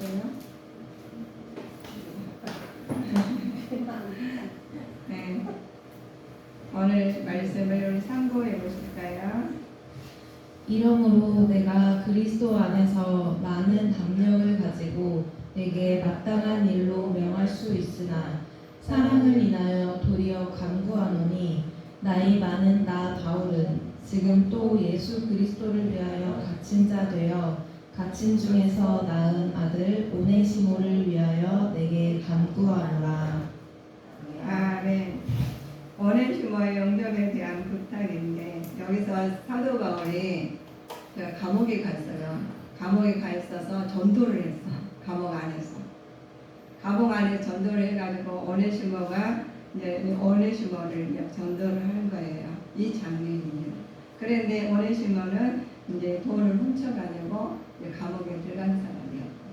있어요? 네. 오늘 말씀을 우리 참고해 보실까요? 이러므로 내가 그리스도 안에서 많은 담력을 가지고 내게 마땅한 일로 명할 수 있으나 사랑을 인하여 도리어 간구하노니 나이 많은 나 바울은 지금 또 예수 그리스도를 위하여 갇힌 자 되어 갇힌 중에서 낳은 아들 오네시모를 위하여 내게 간구하노라. 네. 오네시모의 영접에 대한 부탁인데 여기서 사도 바울이 감옥에 갔어요. 감옥에 가 있어서 전도를 했어. 감옥 안에서 전도를 해가지고 오네시모가 이제 오네시모를 전도를 하는 거예요. 이 장면이요. 그런데 오네시모는 이제 돈을 훔쳐가지고 이제 감옥에 들어간 사람이었고.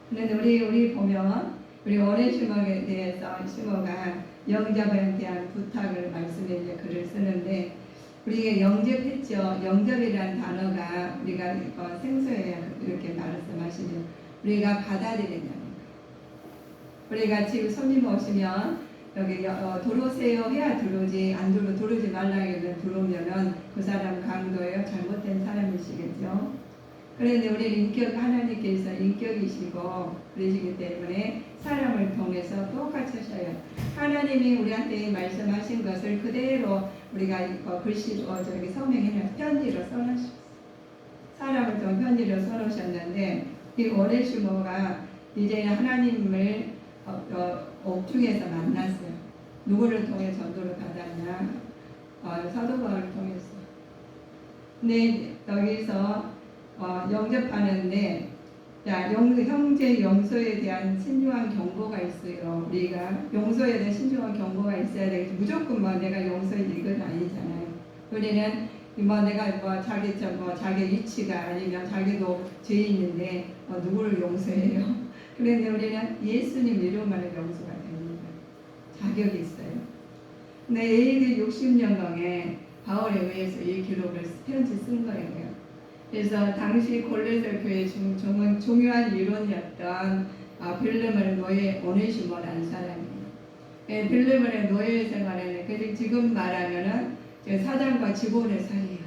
그런데 우리 보면 우리 오네시모에 대해서 시모가 영접에 대한 부탁을 말씀에 이제 글을 쓰는데 우리가 영접했죠. 영접이라는 단어가 우리가 생소해야 이렇게 말씀하시죠. 우리가 받아들이냐는 우리가 지금 손님 오시면 여기 들어오세요 해야 들어오지 안 들어오지 말라 해도 들어오면은 그 사람 강도예요. 잘못된 사람이시겠죠. 그런데 우리 하나님께서 인격이시고 그러시기 때문에 사람을 통해서 똑같이 하셔요. 하나님이 우리한테 말씀하신 것을 그대로 우리가 글씨로 저기 서명해서 편지로 써놓으셨어요. 사람을 통해 편지로 써놓으셨는데 이 오네시모가 이제 하나님을 옥중에서 만났어요. 누구를 통해 전도를 받았냐? 사도 바울을 통해서. 근데 여기서 영접하는데 형제 용서에 대한 신중한 경고가 있어요. 우리가 용서에 대한 신중한 경고가 있어야 되겠지. 무조건 내가 용서해 이건 아니잖아요. 우리는 내가 자기 위치가 아니면 자기도 죄 있는데 누구를 용서해요? 그런데 우리는 예수님 이름만으로 용서가 됩니다. 자격이 있어요. 근데 AD 60년경에 바울에 의해서 이 기록을 편지 쓴 거예요. 그래서 당시 골로새 교회 중요한 이론이었던 빌레몬의 노예 오네시모라는 사람이에요. 빌레몬의 노예 생활에는 지금 말하면은 사장과 직원의 사이예요.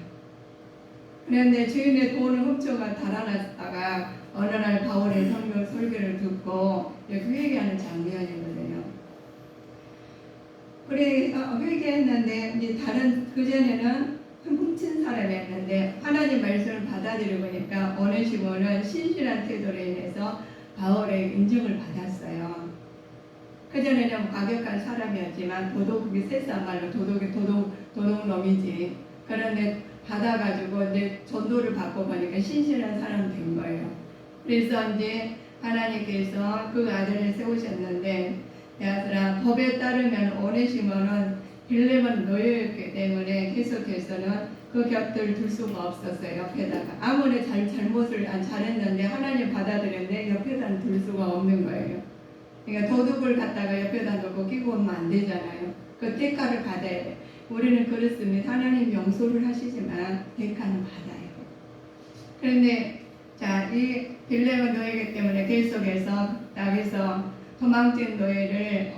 그런데 주인의 돈을 훔쳐가 달아났다가 어느 날 바울의 설교를 듣고 회개하는 장면이거든요. 그래서 회개했는데 이제 다른 그전에는 훔친 사람이었는데 하나님 말씀을 받아들이고 보니까 오네시모는 신실한 태도로 인해서 바울의 인정을 받았어요. 그전에는 과격한 사람이었지만 도둑이 세상 말로 도둑놈이지. 그런데 받아가지고 이제 전도를 받고 보니까 신실한 사람 된 거예요. 그래서 이제 하나님께서 그 아들을 세우셨는데 아들아 법에 따르면 오네시모는 빌레몬 노예였기 때문에 계속해서는 그 곁을 둘 수가 없었어요. 옆에다가 아무리 잘못을 잘했는데 하나님 받아들였는데 옆에다 둘 수가 없는 거예요. 그러니까 도둑을 갖다가 옆에다 놓고 끼고 오면 안 되잖아요. 그 대가를 받아야 돼. 우리는 그렇습니다. 하나님 용서를 하시지만 대가는 받아요. 그런데 이 빌레몬 노예이기 때문에 계속해서 여기서 도망친 노예를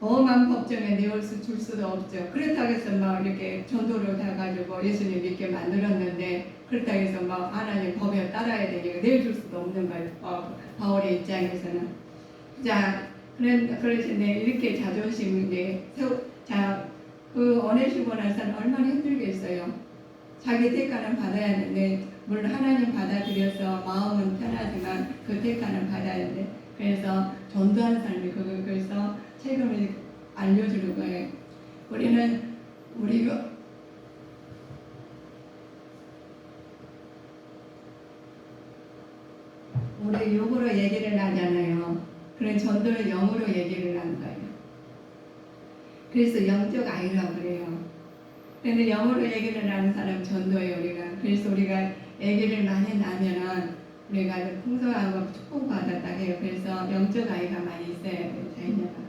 엄한 법정에 줄 수도 없죠. 그렇다고 해서 이렇게 전도를 해가지고 예수님 믿게 만들었는데 그렇다고 해서 하나님 법에 따라야 되니까 내줄 수도 없는 거예요. 바울의 입장에서는. 그러시네 이렇게 자존심인데 그 오네시모라서는 얼마나 힘들겠어요. 자기 대가는 받아야 하는데 물론 하나님 받아들여서 마음은 편하지만 그 대가는 받아야 하는데 그래서 전도하는 사람이 그래서 책임을 알려주는 거예요. 우리가 우리 욕으로 얘기를 하잖아요. 그런 전도를 영으로 얘기를 하는 거예요. 그래서 영적 아이라고 그래요. 그런데 영어로 얘기를 하는 사람 전도예요. 그래서 우리가 얘기를 많이 나면은 우리가 풍성하고 축복받았다 해요. 그래서 영적 아이가 많이 있어야 돼요. 자녀가.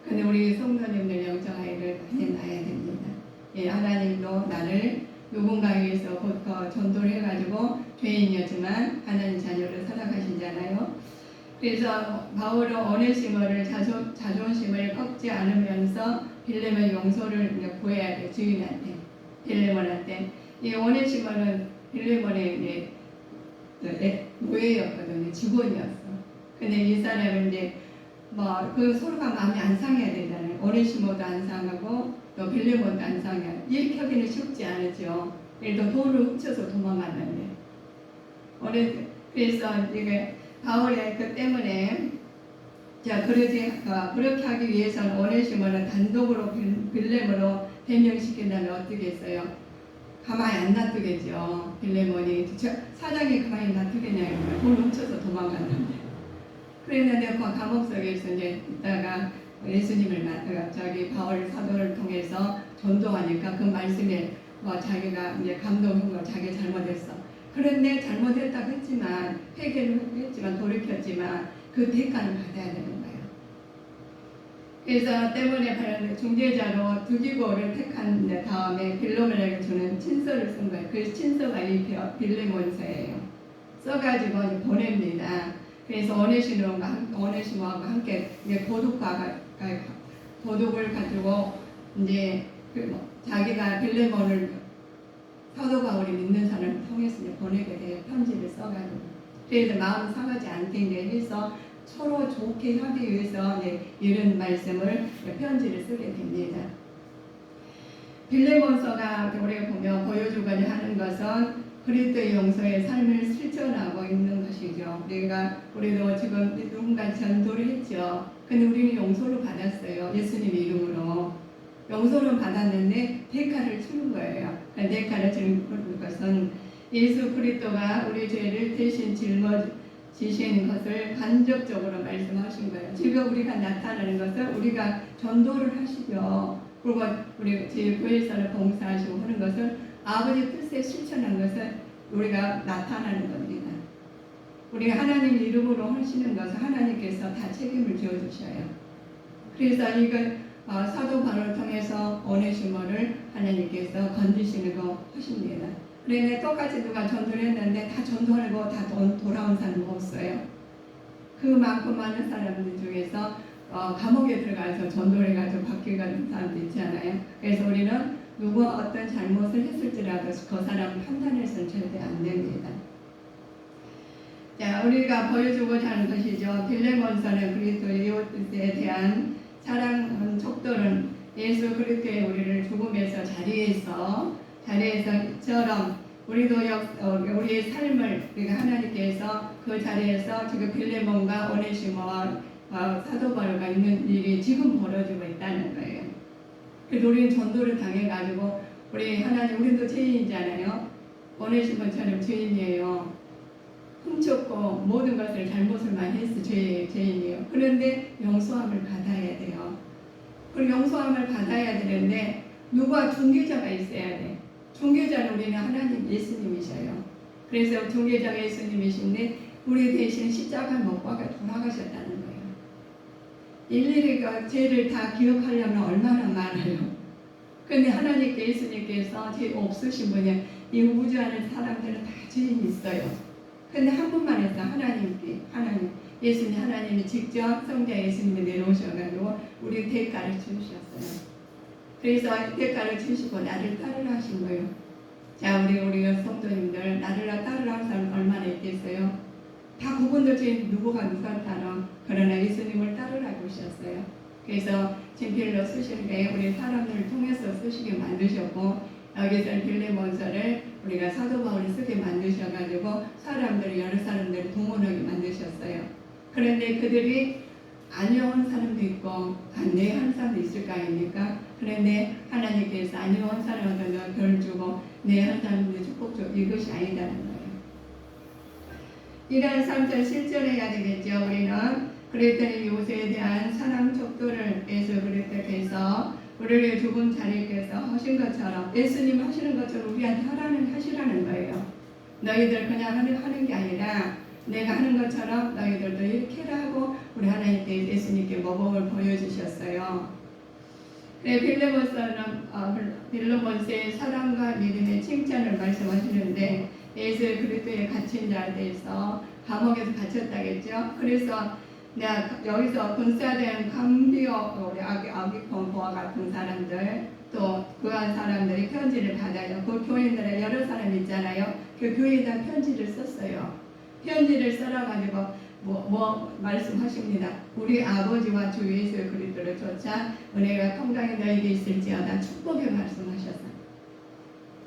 근데 우리 성도님들 영적 아이를 많이 낳아야 됩니다. 하나님도 나를 누군가에 의해서 전도를 해가지고 죄인이었지만 하나님 자녀를 살아가시잖아요. 그래서 바울은 오네시모를 자존심을 꺾지 않으면서 빌레몬 용서를 이제 구해야 돼. 주인한테, 빌레몬한테. 이 오네시모는 빌레몬의 이제 노예였거든요. 직원이었어. 근데 이 사람은 이제 뭐 그 서로가 마음이 안 상해야 되잖아요. 오네시모도 안 상하고 또 빌레몬도 안 상해. 이렇게 하기는 쉽지 않죠. 그래도 돈을 훔쳐서 도망갔는데. 그래서 이게 바울의 그 때문에 그렇게 하기 위해서는 오네시모를 단독으로 빌레몬으로 변명시킨다면 어떻겠어요? 가만히 안 놔두겠죠. 빌레몬이 사장이 가만히 놔두겠냐고요. 돈 훔쳐서 도망갔는데. 그랬는데 그 감옥 속에서 이제 있다가 예수님을 바울 사도를 통해서 전도하니까 그 말씀에 자기가 이제 감동한 거 자기 잘못했어. 그런데 잘못했다고 했지만 회개를 했지만 돌이켰지만 그 대가는 받아야 되는 거예요. 그래서 때문에 중재자로 두기고를 택한 다음에 빌레몬에게 주는 친서를 쓴 거예요. 그 친서가 이 빌레몬서예요. 써가지고 이제 보냅니다. 그래서 오네시모하고 함께 이제 도둑을 가지고 이제 자기가 빌레몬을 사도 바울이 믿는 사람을 통해서 이제 보내게 돼요. 편지를 써가지고. 그래서 마음 상하지 않게 이제 해서 서로 좋게 하기 위해서 이제 이런 말씀을 편지를 쓰게 됩니다. 빌레몬서가 우리가 보면 보여주고자 하는 것은 그리스도의 용서의 삶을 실천하고 있는 것이죠. 우리도 지금 누군가 전도를 했죠. 근데 우리는 용서를 받았어요. 예수님 이름으로. 용서는 받았는데 대가를 치는 거예요. 대가를 치는 것은 예수 그리스도가 우리 죄를 대신 짊어지신 것을 간접적으로 말씀하신 거예요. 지금 우리가 나타나는 것은 우리가 전도를 하시죠. 그리고 우리 교회에서는 봉사하시고 하는 것은 아버지 뜻에 실천한 것은 우리가 나타나는 겁니다. 우리가 하나님 이름으로 하시는 것은 하나님께서 다 책임을 지어주셔요. 그래서 이걸 사도 바울을 통해서 오네시모를 하나님께서 건지시는 거 하십니다. 그런데 똑같이 누가 전도를 했는데 다 전도하고 다 돌아온 사람은 없어요. 그 많고 많은 사람들 중에서 감옥에 들어가서 전도를 해가지고 바뀌는 사람도 있잖아요. 그래서 우리는 누가 어떤 잘못을 했을지라도 그 사람을 판단해서는 절대 안 됩니다. 자, 우리가 보여주고자 하는 것이죠. 빌레몬서는 그리스도의 이웃에 대한 사랑 척도는 예수 그리스도의 우리를 죽음에서 자리에서처럼 우리도 우리의 삶을 우리가 하나님께서 그 자리에서 지금 빌레몬과 오네시모와 사도 바울과 있는 일이 지금 벌어지고 있다는 거예요. 그래서 우리는 전도를 당해가지고 우리도 죄인이잖아요. 오네시모처럼 죄인이에요. 훔쳤고 모든 것을 잘못을 많이 했어. 죄인이에요. 그런데 용서함을 받아야 돼요. 그리고 용서함을 받아야 되는데 누가 중개자가 있어야 돼. 중개자는 우리는 하나님 예수님이셔요. 그래서 중개자가 예수님이신데 우리 대신 십자가 못 박아 돌아가셨다는 거예요. 일일이 죄를 다 기억하려면 얼마나 많아요. 근데 하나님께 예수님께서 죄 없으신 분이 이 우주 안에 사람들은 다 죄인이 있어요. 근데 한 분만 했어. 하나님 하나님이 직접 성자 예수님을 내려오셔가지고 우리 대가를 주셨어요. 그래서 대가를 주시고 나를 따르라 하신 거예요. 자, 우리 성도님들 나를 따르라 한 사람 얼마나 있겠어요? 다 그분들 중에 누가 따라 그러나 예수님을 따르라고 하셨어요. 그래서 친필로 쓰실 때 우리 사람들을 통해서 쓰시게 만드셨고 여기서 빌레몬서를 우리가 사도 바울이 쓰게 만드셔가지고 여러 사람들을 동원하게 만드셨어요. 그런데 그들이 안녕한 사람도 있고 안내한 사람도 있을 거 아닙니까? 그런데 하나님께서 안녕한 사람한테 별 주고 내한 사람한테 축복 주고 이것이 아니다는 거예요. 이러한 삶을 실천해야 되겠죠. 우리는 그랬더니 요새에 대한 사랑 척도를 예수 그리스도께서 우리를 죽은 자리께서 하신 것처럼 예수님 하시는 것처럼 우리한테 하시라는 거예요. 너희들 그냥 하는 게 아니라 내가 하는 것처럼 너희들도 이렇게 해라 하고 우리 하나님께 예수님께 모범을 보여주셨어요. 빌레몬서의 사랑과 믿음의 칭찬을 말씀하시는데 예수 그리스도에 갇힌 자에 대해서 감옥에서 갇혔다겠죠. 그래서 내가 여기서 군사된 감비어 우리 아기폰과 같은 사람들 또 그한 사람들이 편지를 받아요. 그 교인들의 여러 사람 있잖아요. 그 교회에다 편지를 썼어요. 편지를 써가지고 뭐 말씀하십니다. 우리 아버지와 주 예수 그리스도를 쫓아 은혜가 평강이 너에게 있을지어다 축복의 말씀하셨어요.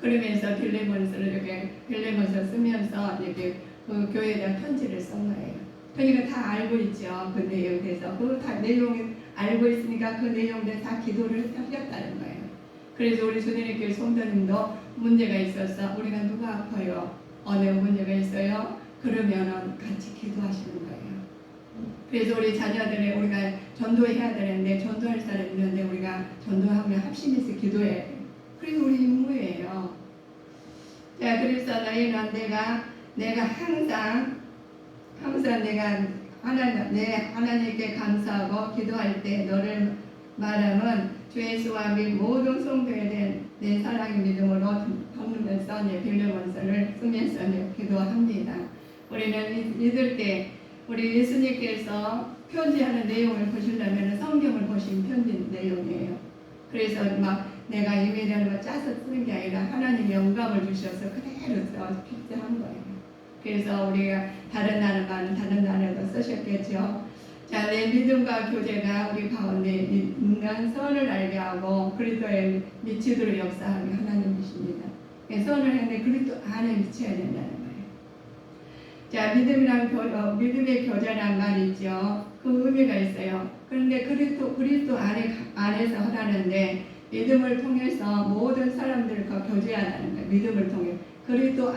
그러면서 빌레몬서를 이렇게 빌레몬서 쓰면서 이렇게 그 교회에다 편지를 쓴 거예요. 그러니까 다 알고 있죠. 그 내용에 대해서 그 다 내용을 알고 있으니까 그 내용들 다 기도를 하셨다는 거예요. 그래서 우리 주님의 교회 성도님도 문제가 있어서 우리가 누가 아파요? 어느 문제가 있어요? 그러면은 같이 기도하시는 거예요. 그래서 우리 자녀들의 우리가 전도해야 되는데 전도할 사람 있는데 우리가 전도하면 합심해서 기도해야 돼요. 그래서 우리 임무예요. 자, 그래서 너희는 내가 항상 내가 하나님께 감사하고 기도할 때 너를 말함은 주 예수와 및 모든 성도에 대한 내 사랑의 믿음으로 담으면서 빌레몬서를 쓰면서 기도합니다. 우리는 믿을 때 우리 예수님께서 편지하는 내용을 보시려면 성경을 보신 편지 내용이에요. 그래서 막 내가 이메일하는 거 짜서 쓰는 게 아니라 하나님이 영감을 주셔서 그대로 필기한 거예요. 그래서 우리가 다른 나라는 다른 나라도 쓰셨겠죠. 자, 내 믿음과 교제가 우리 가운데 있는 선을 알게 하고 그리스도의 미치도록 역사하는 하나님이십니다. 선을 했는데 그리스도 안에 미쳐야 된다는 거예요. 자, 믿음의 교제란 말이 있죠. 그 의미가 있어요. 그런데 그리스도 안에서 하라는데 믿음을 통해서 모든 사람들과 교제하라는 거예요. 믿음을 통해. 그리스도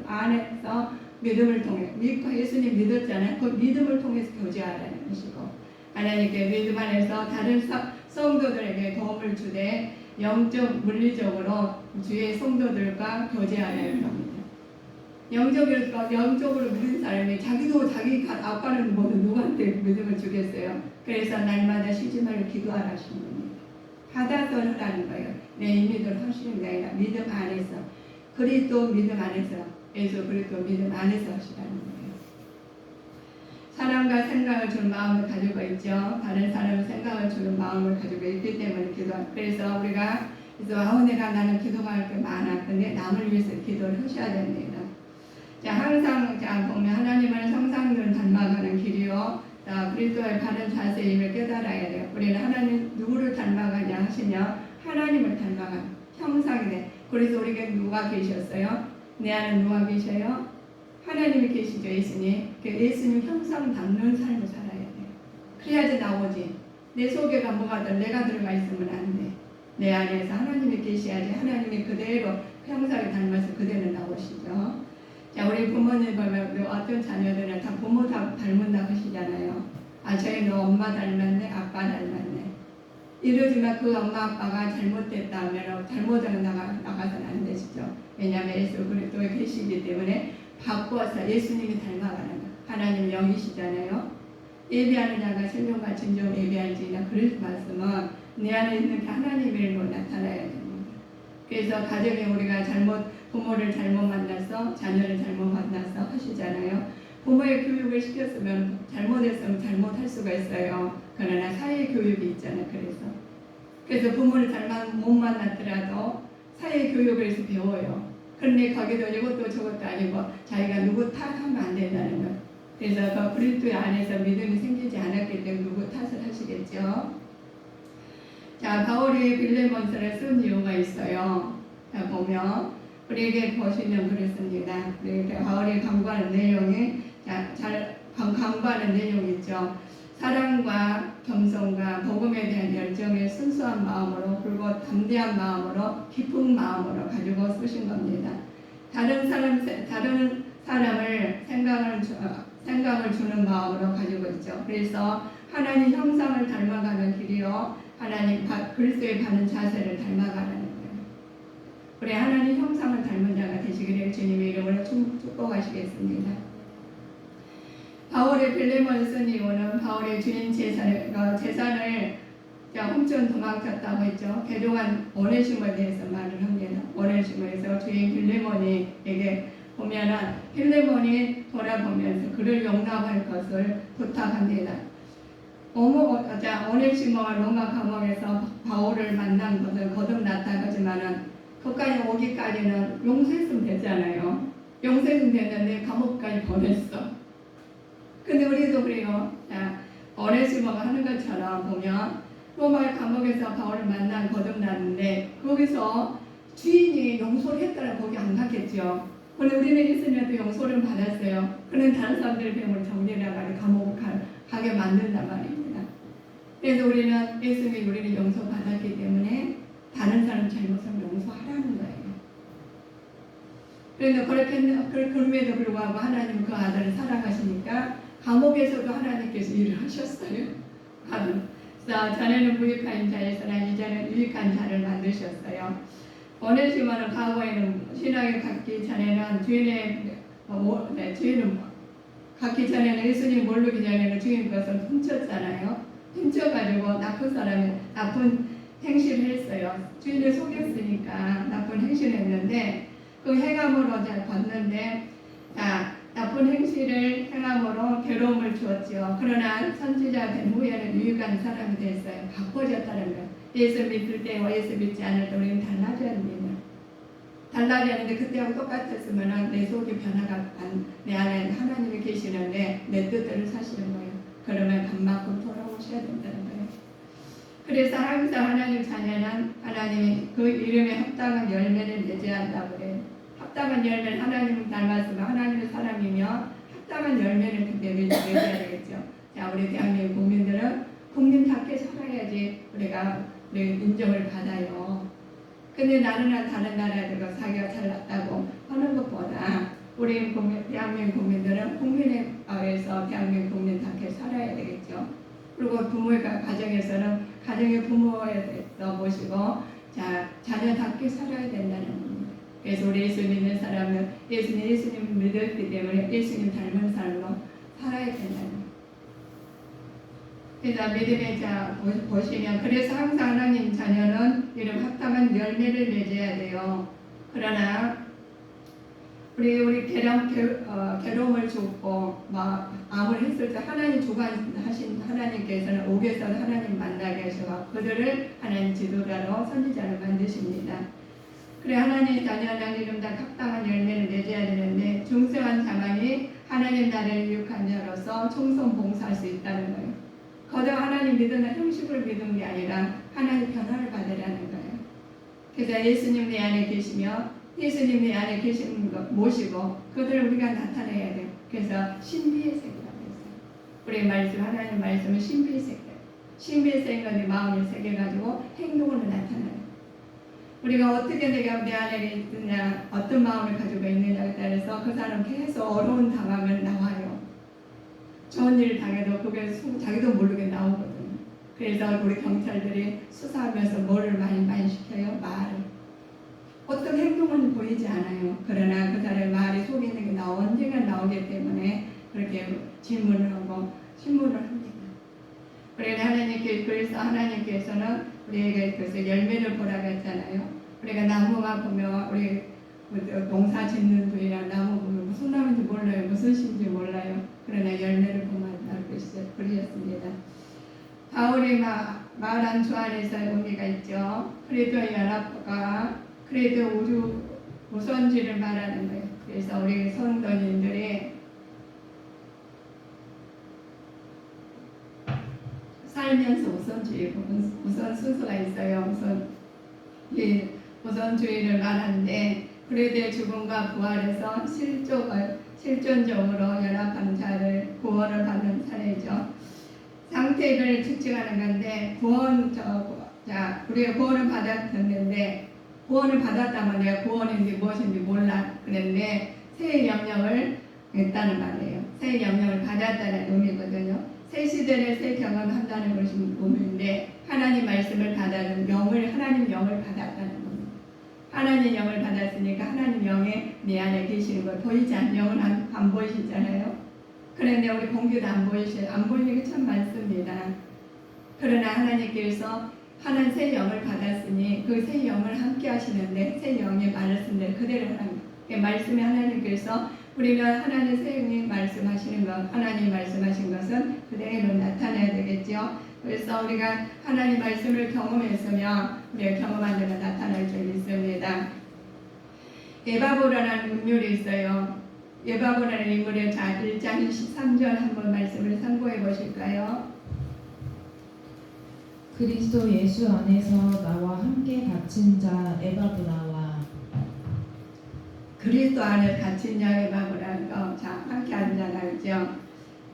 안에서 믿음을 통해. 예수님 믿었잖아요. 그 믿음을 통해서 교제하라는 것이고 하나님께 믿음 안에서 다른 성도들에게 도움을 주되 영적 물리적으로 주의 성도들과 교제하라는 겁니다. 영적으로 믿은 사람이 자기도 자기 아빠는 누구한테 믿음을 주겠어요. 그래서 날마다 쉬지 말고 기도하라 하시는 겁니다. 받아서 하라는 거예요. 내 믿음을 하시는 게 아니라 믿음 안에서 그리스도 믿음 안에서 예수 그리스도 믿음 안에서 하시라는 거예요. 사람과 생각을 주는 마음을 가지고 있죠. 다른 사람의 생각을 주는 마음을 가지고 있기 때문에 그래서 우리가 나는 기도할 게 많아. 근데 남을 위해서 기도를 하셔야 됩니다. 자, 항상 보면 하나님을 형상을 닮아가는 길이요. 그리스도의 바른 자세임을 깨달아야 돼요. 우리는 하나님 누구를 닮아가냐 하시면 하나님을 닮아가는 형상이 돼. 그래서 우리가 누가 계셨어요? 내 안에 누가 계셔요? 하나님이 계시죠. 예수님 형상 닮는 삶을 살아야 돼요. 그래야지 나오지. 내 속에가 뭐가든 내가 들어가 있으면 안 돼. 내 안에서 하나님이 계셔야지. 하나님이 그대로 형상을 닮아서 그대로 나오시죠. 자, 우리 부모님 보면 어떤 자녀들은 다 부모 다 닮는다고 하시잖아요. 저희는 엄마 닮았네, 아빠 닮았네. 이러지만 그 엄마 아빠가 잘못됐다면 잘못하면 나가서는 안 되시죠. 왜냐하면 예수 그리스도에 계시기 때문에 바꿔서 예수님이 닮아가는 거예요. 하나님 영이시잖아요. 예배하는 자가 생명과 진정 예배할지나 그럴 말씀은 내 안에 있는 게 하나님으로 나타나야 됩니다. 그래서 가정에 우리가 부모를 잘못 만나서 자녀를 잘못 만나서 하시잖아요. 부모의 교육을 시켰으면 잘못했으면 잘못할 수가 있어요. 그러나 사회 교육이 있잖아요. 그래서 부모를 못 만났더라도 사회 교육을 해서 배워요. 그런데 거기도 이것도 저것도 아니고 자기가 누구 탓하면 안 된다는 거예요. 그래서 그 그리스도 안에서 믿음이 생기지 않았기 때문에 누구 탓을 하시겠죠. 자, 바울이 빌레몬서를 쓴 이유가 있어요. 자, 보면 우리에게 보시면 그렇습니다. 바울이 강구하는 내용이 강구하는 내용이 있죠. 사랑과 겸손과 복음에 대한 열정의 순수한 마음으로 그리고 담대한 마음으로 깊은 마음으로 가지고 쓰신 겁니다. 다른 사람을 생각을 주는 마음으로 가지고 있죠. 그래서 하나님 형상을 닮아가는 길이요. 하나님 그리스도의 바른 자세를 닮아가라는 거예요. 우리 하나님 형상을 닮은 자가 되시기를 주님의 이름으로 축복하시겠습니다. 바울의 빌레몬을 쓴 이유는 바울의 주인 재산을 훔쳐 도망쳤다고 했죠. 개종한 오네시모에 대해서 말을 합니다. 오네시모에서 주인 빌레몬에게 보면은 필레몬이 돌아보면서 그를 용납할 것을 부탁합니다. 오네시모가 로마 감옥에서 바울을 만난 것은 거듭났다 하지만은 거기까지 오기까지는 용서했으면 되잖아요. 용서했으면 됐는데 감옥까지 보냈어. 근데 우리도 그래요. 자, 오네시모가 하는 것처럼 보면 로마 감옥에서 바울을 만난 거듭났는데 거기서 주인이 용서를 했더라 거기 안 갔겠죠. 근데 우리는 예수님한테 용서를 받았어요. 그는 다른 사람들의 병을 정리해나가는 감옥을 가게 만든단 말입니다. 그래서 우리는 예수님이 우리를 용서받았기 때문에 다른 사람 잘못을 용서하라는 거예요. 그런데 그럼에도 불구하고 하나님은 그 아들을 사랑하시니까 감옥에서도 하나님께서 일을 하셨어요. 그래서 전에는 무익한 자였으나 이제는 유익한 자를 만드셨어요. 오네시모는 과거에는 신앙에 갖기 전에는 주인은 갖기 전에는 예수님 모르기 전에는 주인 것을 훔쳤잖아요. 훔쳐가지고 나쁜 행실을 했어요. 주인을 속였으니까 나쁜 행실을 했는데 그 행함으로 잘 봤는데 나쁜 행실을 행함으로 괴로움을 주었지요. 그러나 선지자 된 후에는 유익한 사람이 됐어요. 바꿔졌다는 거예요. 예수 믿을 때와 예수 믿지 않을 때 우리는 달라져야 됩니다. 달라졌는데 그때하고 똑같았으면 내 속에 변화가 내 안에 하나님이 계시는데 내 뜻대로 사시는 거예요. 그러면 간만큼 돌아오셔야 된다는 거예요. 그래서 항상 하나님 자녀는 하나님이 그 이름에 합당한 열매를 맺어야 한다고 그래요. 합당한 열매를 하나님을 닮았으면 하나님의 사람이며 합당한 열매를 맺어야 되겠죠. 자, 우리 대한민국 국민들은 국민답게 살아야지 우리가 인정을 받아요. 근데 나는 다른 나라들과 사기가 잘났다고 하는 것보다 우리 대한민국 국민들은 국민에 의해서 대한민국 국민답게 살아야 되겠죠. 그리고 부모의 가정에서는 가정의 부모에 대해서 모시고 자녀답게 살아야 된다는 겁니다. 그래서 우리 예수 믿는 사람은 예수님 믿었기 때문에 예수님 닮은 삶으로 살아야 된다는 겁니다. 그래서 믿음의 자 보시면 그래서 항상 하나님 자녀는 이런 합당한 열매를 맺어야 돼요. 그러나 우리 괴로움을 주고 암을 했을 때 하나님 주관하신 하나님께서는 옥에서 하나님 만나게 하셔서 그들을 하나님 지도자로 선지자로 만드십니다. 그래 하나님 자녀는 이름 다 합당한 열매를 맺어야 되는데 중생한 자만이 하나님 나라를 유익한 자로서 총선 봉사할 수 있다는 거예요. 거듭 하나님 믿는 형식을 믿는 게 아니라 하나님 변화를 받으라는 거예요. 그래서 예수님 내 안에 계시며 예수님 내 안에 계시는 것 모시고 그들을 우리가 나타내야 돼요. 그래서 신비의 세계라고 했어요. 우리 말씀 하나님 말씀은 신비의 세계. 신비의 세계가 내 마음을 새겨가지고 행동으로 나타나요. 우리가 어떻게 내가 내 안에 있느냐 어떤 마음을 가지고 있느냐에 따라서 그 사람 계속 어려운 당하면 나와요. 좋은 일을 당해도 그게 자기도 모르게 나오거든요. 그래서 우리 경찰들이 수사하면서 뭐를 많이 시켜요? 말을. 어떤 행동은 보이지 않아요. 그러나 그 사람의 말이 속에 있는 게 언젠가 나오기 때문에 그렇게 질문을 하고 신문을 합니다. 그래서 하나님께서는 우리에게 그래서 열매를 보라고 했잖아요. 우리가 나무가 보면 우리 농사 짓는 분이랑 나무 보면 무슨 나무인지 몰라요. 무슨 씨인지 몰라요. 그러나 열매를 보면 알고 그러셨습니다. 바울이 말한 주 안에서 의미가 있죠. 그래도 연합과 그래도 우주 우선주의를 말하는 거예요. 그래서 우리 성도님들이 살면서 우선주의, 우선 순서가 있어요. 우선주의를 말하는데 그리스도의 죽음과 부활에서 실존적으로 연합한 자를 구원을 받는 사례죠. 상태를 측정하는 건데 우리가 구원을 받았는데 구원을 받았다면 내가 구원인지 무엇인지 몰라 그랬는데 새 영역을 했다는 말이에요. 새 영역을 받았다는 의미거든요. 새 시대를 새 경험한다는 것이 의미인데 하나님 말씀을 받아는 하나님 영을 받았다는 겁니다. 하나님 영을 받았으니까 하나님 영에 내 안에 계시는 걸 보이지 않는 영은 안 보이시잖아요. 그런데 우리 공교도 안 보이는 게 참 많습니다. 그러나 하나님께서 하나님 새 영을 받았으니 그 새 영을 함께 하시는데 새 영의 말을 쓴데 그대로 말씀이 하나님께서 우리는 하나님 생이 말씀하시는 것, 하나님 말씀하신 것은 그대로 나타나야 되겠죠. 그래서 우리가 하나님 말씀을 경험했으면 우리가 경험한 대로 나타날 줄 믿습니다. 에바보라는 인물이 있어요. 에바보라는 인물의 1장 13절 한번 말씀을 참고해 보실까요? 그리스도 예수 안에서 나와 함께 갇힌 자 에바브라와 그리스도 안에 갇힌 자 에바브라는 거, 자 함께 앉아라 그죠?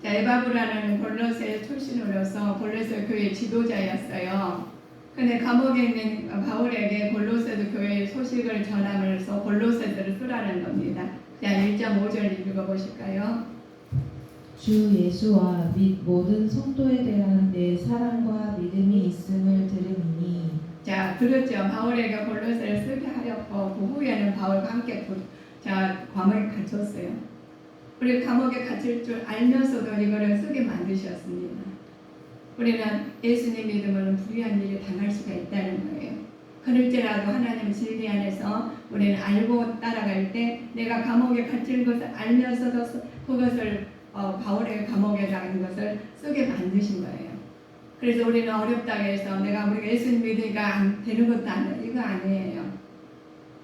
자, 에바브라는 골로새 출신으로서 골로새 교회 지도자였어요. 근데 감옥에 있는 바울에게 골로새도 교회의 소식을 전함으로써 골로새들을 쓰라는 겁니다. 자, 1.5절 읽어보실까요? 주 예수와 및 모든 성도에 대한 내 사랑과 믿음이 있음을 들으니 자, 들었죠? 바울에게 골로새를 쓰게 하였고 그 후에는 바울과 함께 감옥에 갇혔어요. 우리 감옥에 갇힐 줄 알면서도 이거를 쓰게 만드셨습니다. 우리는 예수님 믿음으로는 불의한 일이 당할 수가 있다는 거예요. 그럴지라도 하나님 진리 안에서 우리는 알고 따라갈 때 내가 감옥에 갇힌 것을 알면서도 그것을 바울의 감옥에 가는 것을 쓰게 만드신 거예요. 그래서 우리는 어렵다고 해서 우리가 예수님 믿으니까 안 되는 것도 아니에요. 이거 아니에요.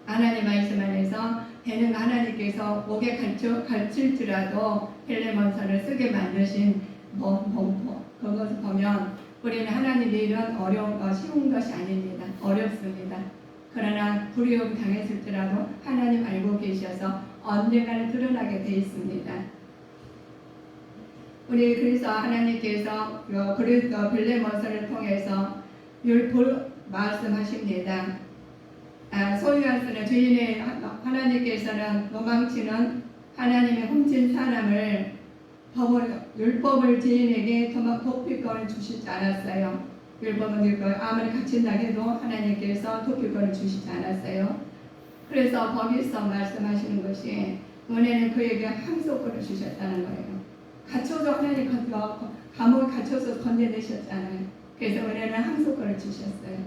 하나님 말씀 안에서 되는 하나님께서 목에 갇힐지라도 헬레몬서를 쓰게 만드신 그것을 보면 우리는 하나님의 일은 쉬운 것이 아닙니다. 어렵습니다. 그러나 두려움 당했을지라도 하나님 알고 계셔서 언젠가는 드러나게 돼 있습니다. 우리 그래서 하나님께서 그리스도 빌레몬서를 통해서 말씀하십니다. 소유하시는 주인의 하나님께서는 도망치는 하나님의 훔친 사람을 율법을 주인에게 도피권을 주시지 않았어요. 율법은 아무리 갇힌다 해도 하나님께서 도피권을 주시지 않았어요. 그래서 거기서 말씀하시는 것이 은혜는 그에게 항소권을 주셨다는 거예요. 갇혀서 하나님 감옥에 갇혀서 건져내셨잖아요. 그래서 은혜는 항소권을 주셨어요.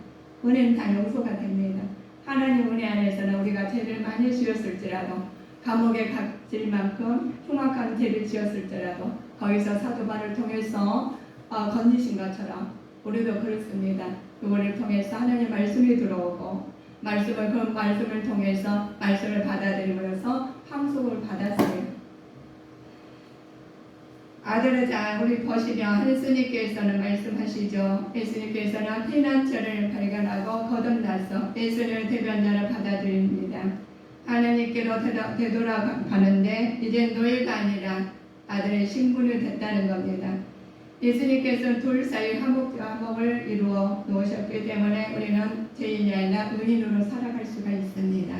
은혜는 다 용서가 됩니다. 하나님 은혜 안에서는 우리가 죄를 많이 지었을지라도 감옥에 갇힐 만큼 흉악한 죄를 지었을지라도 거기서 사도 바울을 통해서 건지신 것처럼 우리도 그렇습니다. 그거를 통해서 하나님 말씀이 들어오고 그 말씀을 통해서 말씀을 받아들이면서 항속을 받았어요. 아들을 우리 보시면 예수님께서는 말씀하시죠. 예수님께서는 피난처를 발견하고 거듭나서 예수님을 대변자를 받아들입니다. 하나님께로 되돌아가는데 이제 노예가 아니라 아들의 신분이 됐다는 겁니다. 예수님께서는 둘 사이 화목을 이루어 놓으셨기 때문에 우리는 죄인이 아니라 의인으로 살아갈 수가 있습니다.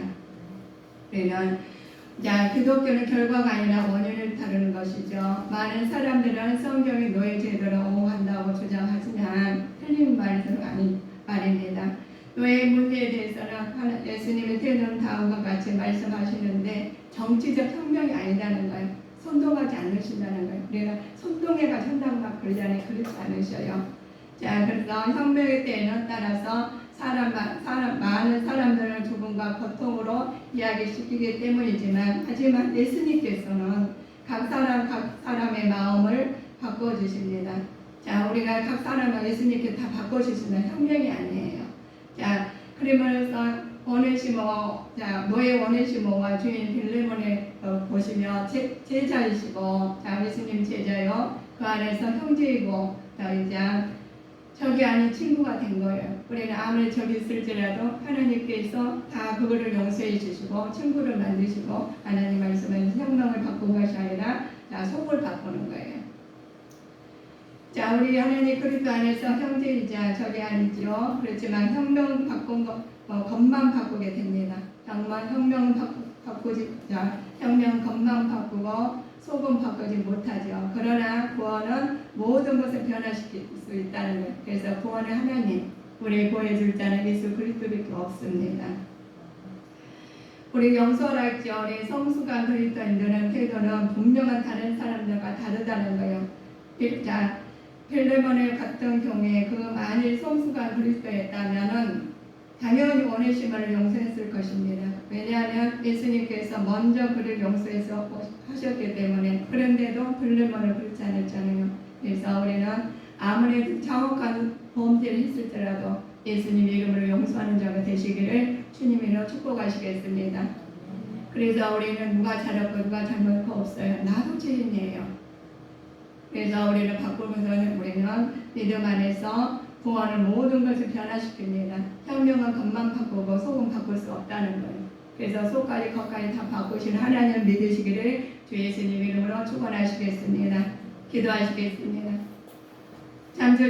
우리는 기독교는 결과가 아니라 원인을 다루는 것이죠. 많은 사람들은 성경의 노예 제도를 옹호한다고 주장하지만 틀린 말입니다. 노예 문제에 대해서는 예수님이 태어난 다음과 같이 말씀하시는데 정치적 혁명이 아니라는 거예요. 선동하지 않으신다는 거예요. 우리가 선동해가 한다고 막 그러잖아요. 그렇지 않으셔요. 그래서 혁명의 때에는 따라서 많은 사람들을 죽음과 고통으로 이야기시키기 때문이지만 하지만 예수님께서는 각 사람의 마음을 바꿔주십니다. 우리가 각 사람을 예수님께 다 바꿔주시는 혁명이 아니에요. 그러면서 노예 오네시모와 주인 빌레몬에 보시면 제자이시고 예수님 제자요. 그 안에서 형제이고 적이 아닌 친구가 된 거예요. 우리는 아무리 적이 있을지라도 하나님께서 다 그거를 용서해 주시고 친구를 만드시고 하나님 말씀에서 혁명을 바꾼 것이 아니라 속을 바꾸는 거예요. 우리 하나님 그리스도 안에서 형제이자 적이 아니죠. 그렇지만 혁명 바꾼 것만 바꾸게 됩니다. 정말 혁명 것만 바꾸고 속은 바꾸지 못하죠. 그러나 구원은 모든 것을 변화시킬 수 있다는 거예요. 그래서 구원은 하나님, 우리 구해줄 자는 예수 그리스도밖에 없습니다. 우리 영설할지어 우리 성숙한 그리스도인들은 태도는 분명한 다른 사람들과 다르다는 거예요. 빌레몬에 갔던 경우에 만일 성숙한 그리스도였다면은 당연히 오네시모를 용서했을 것입니다. 왜냐하면 예수님께서 먼저 그를 용서해서 하셨기 때문에. 그런데도 빌레몬을 그렇지 않았잖아요. 그래서 우리는 아무리 정확한 범죄를 했을지라도 예수님 이름으로 용서하는 자가 되시기를 주님으로 축복하시겠습니다. 그래서 우리는 누가 잘했고 누가 잘못했고 없어요. 나도 죄인이에요. 그래서 우리를 바꾸고서는 우리는 믿음 안에서 구원은 모든 것을 변화시킵니다. 혁명은 겉만 바꾸고 속은 바꿀 수 없다는 거예요. 그래서 속까지 겉까지 다 바꾸신 하나님을 믿으시기를 주 예수님 이름으로 축원하시겠습니다. 기도하시겠습니다. 잠시